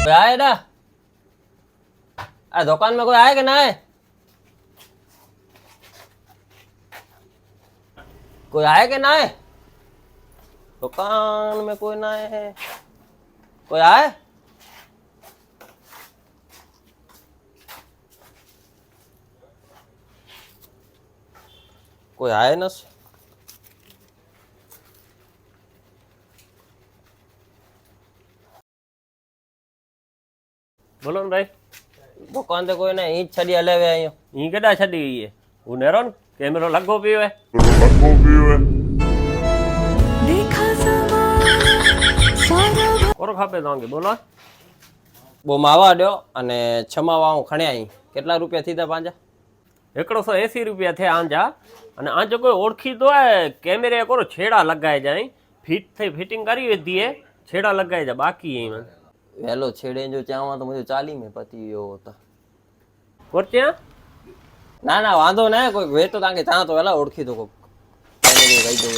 कोई आए ना? अरे दुकान में कोई आए कि ना आए? कोई आए कि ना आए? दुकान में कोई ना आए? कोई आए? कोई आए ना? બોલો ને ભાઈ दुकान ते कोई ना ईंट छड़ी हले वे आयो। ઈ કેડા છડી ગઈ છે હું નેરો ને કેમેરો લગો પીવે કોરો ખાપે તો બોલો બો માવા દો અને છમાવા હું ખણે आई કેટલા રૂપિયા થીધા પાંજા? 180 રૂપિયા થયા આંજા અને આંજો કોઈ ઓળખી દો કેમેરે કોરો છેડા લગાઈ જાય ફિટ થઈ ફિટિંગ કરી દીએ છેડા લગાઈ જાય બાકી એમ वेलो छेड़े जो चाहवा तो मुझे 40 में पति यो होता। કોરચ્યા ना ना वांधो ना कोई वे तो ताके ता तो वेला ओळखी दो को कैमरे गई दो।